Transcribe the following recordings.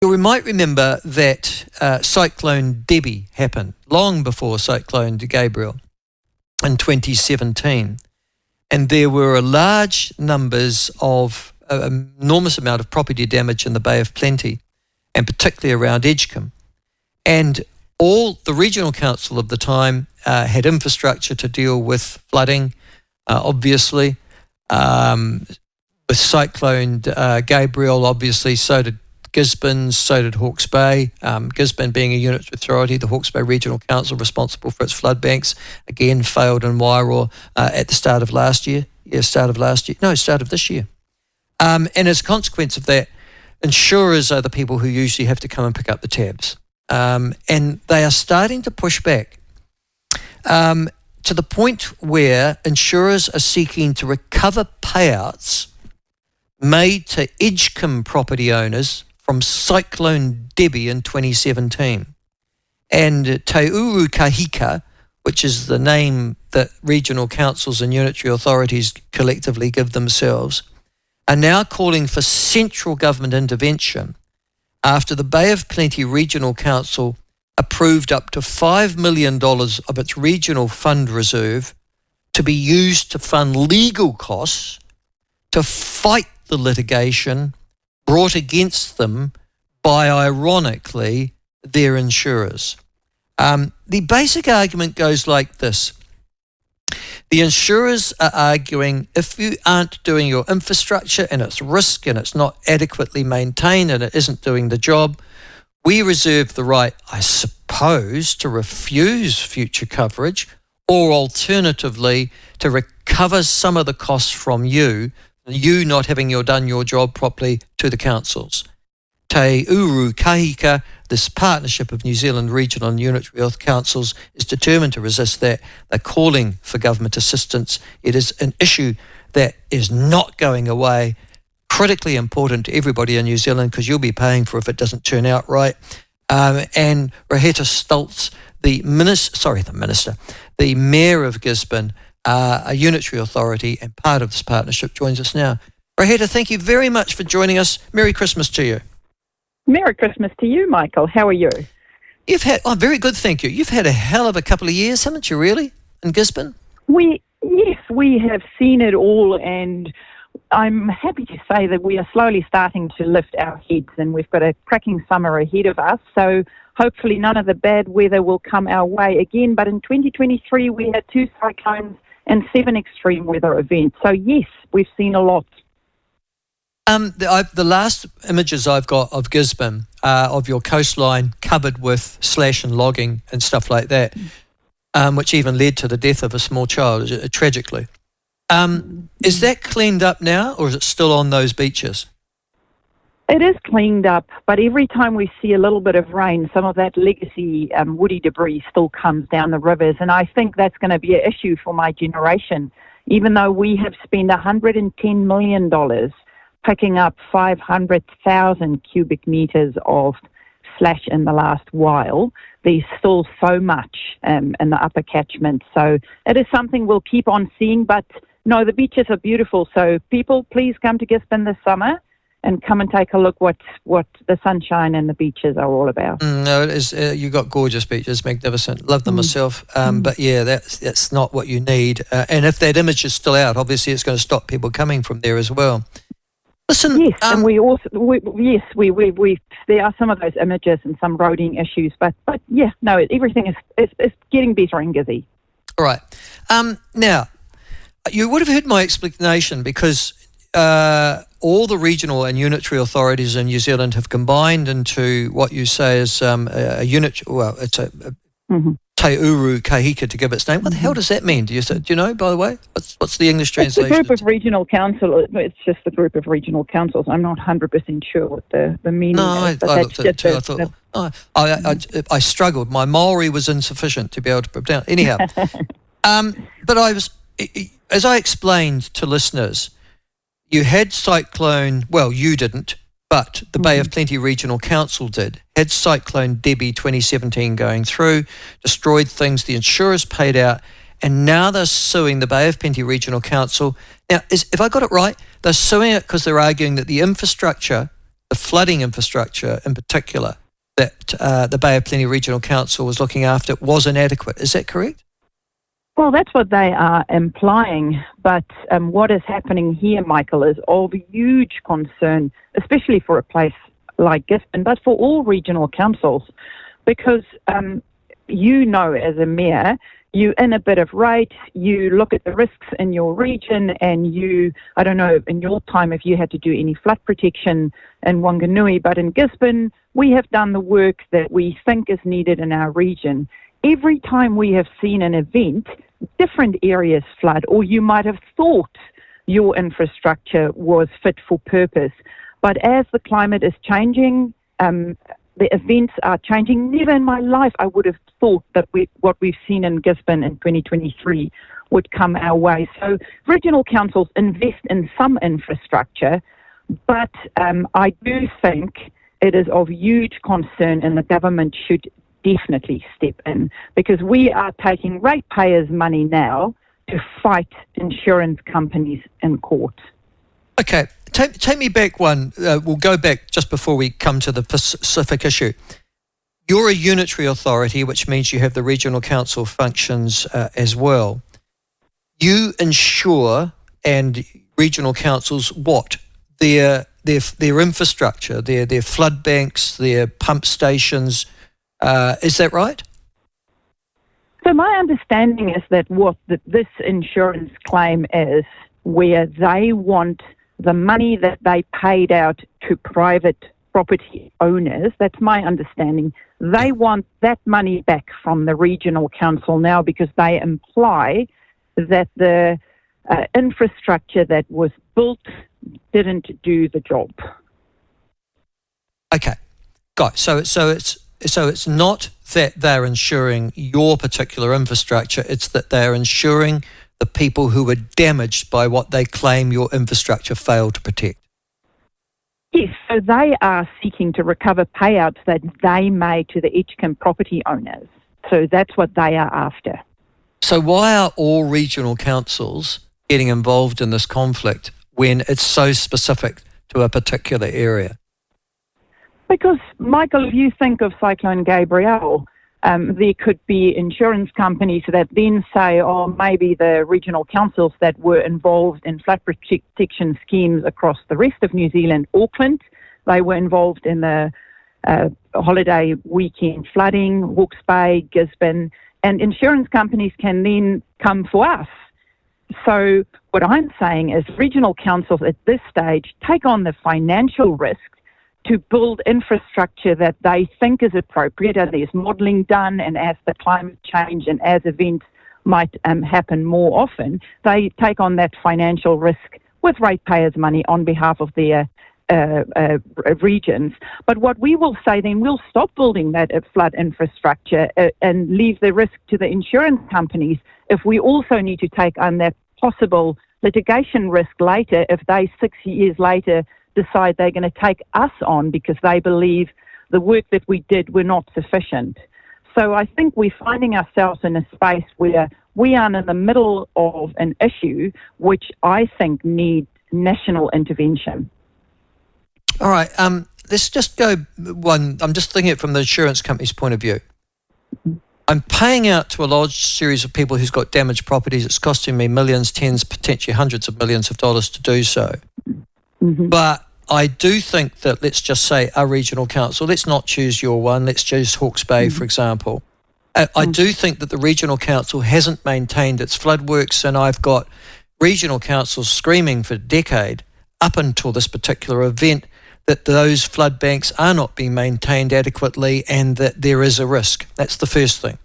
You might remember that Cyclone Debbie happened long before Cyclone Gabriel in 2017. And there were large numbers of, an enormous amount of property damage in the Bay of Plenty, and particularly around Edgecombe. And all the regional council of the time had infrastructure to deal with flooding, obviously. With Cyclone Gabriel, obviously, so did Gisborne, so did Hawke's Bay. Gisborne being a unitary authority, the Hawke's Bay Regional Council responsible for its flood banks, again failed in Wairoa at the start of last year. Start of this year. And as a consequence of that, insurers are the people who usually have to come and pick up the tabs. And they are starting to push back to the point where insurers are seeking to recover payouts made to Edgecombe property owners from Cyclone Debbie in 2017. And Te Uru Kahika, which is the name that regional councils and unitary authorities collectively give themselves, are now calling for central government intervention after the Bay of Plenty Regional Council approved up to $5 million of its regional fund reserve to be used to fund legal costs to fight the litigation brought against them by, ironically, their insurers. The basic argument goes like this. The insurers are arguing if you aren't doing your infrastructure and it's risk and it's not adequately maintained and it isn't doing the job, we reserve the right, I suppose, to refuse future coverage or alternatively to recover some of the costs from you not having done your job properly to the councils. Te Uru Kahika, this partnership of New Zealand regional and unitary health councils, is determined to resist that. They're calling for government assistance. It is an issue that is not going away, critically important to everybody in New Zealand because you'll be paying for it if it doesn't turn out right. And Rehette Stoltz, the Mayor of Gisborne, a unitary authority and part of this partnership, joins us now. Rehette, thank you very much for joining us. Merry Christmas to you. Merry Christmas to you, Michael. How are you? Very good, thank you. You've had a hell of a couple of years, haven't you, really, in Gisborne? Yes, we have seen it all, and I'm happy to say that we are slowly starting to lift our heads, and we've got a cracking summer ahead of us, so hopefully none of the bad weather will come our way again. But in 2023, we had 2 cyclones and 7 extreme weather events. So yes, we've seen a lot. The last images I've got of Gisborne, of your coastline covered with slash and logging and stuff like that, which even led to the death of a small child, tragically. Is that cleaned up now, or is it still on those beaches? It is cleaned up, but every time we see a little bit of rain, some of that legacy woody debris still comes down the rivers, and I think that's going to be an issue for my generation. Even though we have spent $110 million picking up 500,000 cubic metres of slash in the last while, there's still so much in the upper catchment. So it is something we'll keep on seeing, but no, the beaches are beautiful. So people, please come to Gisborne this summer and come and take a look what the sunshine and the beaches are all about. No, it is. You've got gorgeous beaches, magnificent. Love them myself. But yeah, that's not what you need. And if that image is still out, obviously it's going to stop people coming from there as well. Listen, yes, and we also there are some of those images and some roading issues, but yeah, no, everything is getting better in Gizzy. All right. Now, you would have heard my explanation because all the regional and unitary authorities in New Zealand have combined into what you say is a unit. Well, it's a Te Uru Kahika to give its name. What the hell does that mean? Do you know, by the way? What's the English translation? It's a group of regional councils. It's just a group of regional councils. I'm not 100% sure what the meaning is. I looked at it too. I struggled. My Maori was insufficient to be able to put it down. Anyhow, but as I explained to listeners, you had Cyclone, well, you didn't, but the Bay of Plenty Regional Council did, had Cyclone Debbie 2017 going through, destroyed things, the insurers paid out, and now they're suing the Bay of Plenty Regional Council. Now, if I got it right, they're suing it because they're arguing that the infrastructure the flooding infrastructure in particular that the Bay of Plenty Regional Council was looking after was inadequate. Is that correct? Well, that's what they are implying, but what is happening here, Michael, is of huge concern, especially for a place like Gisborne, but for all regional councils, because as a mayor, you in a bit of rate, you look at the risks in your region, and I don't know, in your time if you had to do any flood protection in Wanganui, but in Gisborne, we have done the work that we think is needed in our region. Every time we have seen an event, different areas flood, or you might have thought your infrastructure was fit for purpose. But as the climate is changing, the events are changing. Never in my life I would have thought that what we've seen in Gisborne in 2023 would come our way. So regional councils invest in some infrastructure, but I do think it is of huge concern, and the government should definitely step in, because we are taking ratepayers' money now to fight insurance companies in court. Okay, take me back one. We'll go back just before we come to the specific issue. You're a unitary authority, which means you have the regional council functions as well. You insure, and regional councils, what? Their infrastructure, their flood banks, their pump stations. Is that right? So my understanding is that what this insurance claim is, where they want the money that they paid out to private property owners, that's my understanding, they want that money back from the regional council now, because they imply that the infrastructure that was built didn't do the job. Okay, got it. So it's not that they're insuring your particular infrastructure, it's that they're insuring the people who were damaged by what they claim your infrastructure failed to protect. Yes, so they are seeking to recover payouts that they made to the Edgecombe property owners. So that's what they are after. So why are all regional councils getting involved in this conflict when it's so specific to a particular area? Because, Michael, if you think of Cyclone Gabrielle, there could be insurance companies that then say, oh, maybe the regional councils that were involved in flood protection schemes across the rest of New Zealand, Auckland, they were involved in the holiday weekend flooding, Hawke's Bay, Gisborne, and insurance companies can then come for us. So what I'm saying is regional councils at this stage take on the financial risk to build infrastructure that they think is appropriate, and there's modelling done, and as the climate change and as events might happen more often, they take on that financial risk with ratepayers' money on behalf of their regions. But what we will say then, we'll stop building that flood infrastructure and leave the risk to the insurance companies if we also need to take on that possible litigation risk later, if they 6 years later decide they're going to take us on because they believe the work that we did were not sufficient. So I think we're finding ourselves in a space where we are in the middle of an issue which I think needs national intervention. All right, let's just go one. I'm just thinking it from the insurance company's point of view. I'm paying out to a large series of people who's got damaged properties. It's costing me millions, tens, potentially hundreds of millions of dollars to do so. Mm-hmm. But I do think that, let's just say, a regional council, let's not choose your one, let's choose Hawke's Bay, for example. I do think that the regional council hasn't maintained its flood works, and I've got regional councils screaming for a decade up until this particular event that those flood banks are not being maintained adequately and that there is a risk. That's the first thing.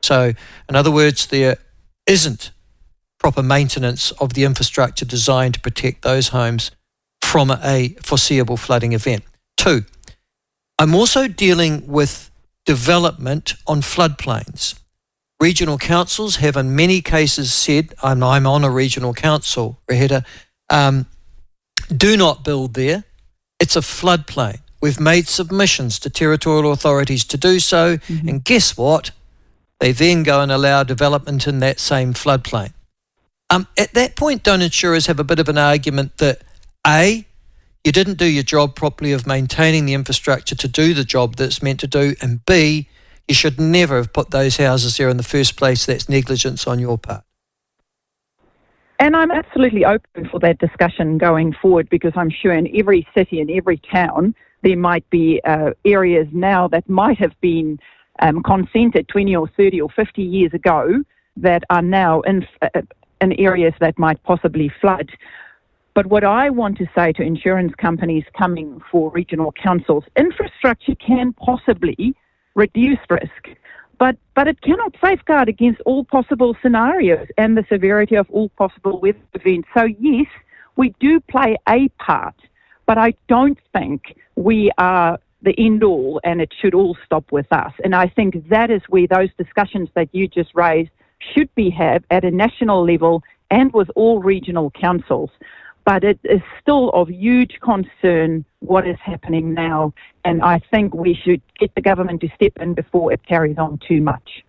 So, in other words, there isn't proper maintenance of the infrastructure designed to protect those homes from a foreseeable flooding event. 2, I'm also dealing with development on floodplains. Regional councils have in many cases said, and I'm on a regional council, Rehette, do not build there. It's a floodplain. We've made submissions to territorial authorities to do so, and guess what? They then go and allow development in that same floodplain. At that point, don't insurers have a bit of an argument that A, you didn't do your job properly of maintaining the infrastructure to do the job that it's meant to do, and B, you should never have put those houses there in the first place. That's negligence on your part. And I'm absolutely open for that discussion going forward, because I'm sure in every city and every town there might be areas now that might have been consented 20 or 30 or 50 years ago that are now in areas that might possibly flood. But what I want to say to insurance companies coming for regional councils, infrastructure can possibly reduce risk, but it cannot safeguard against all possible scenarios and the severity of all possible weather events. So yes, we do play a part, but I don't think we are the end all and it should all stop with us. And I think that is where those discussions that you just raised should be had at a national level and with all regional councils. But it is still of huge concern what is happening now, and I think we should get the government to step in before it carries on too much.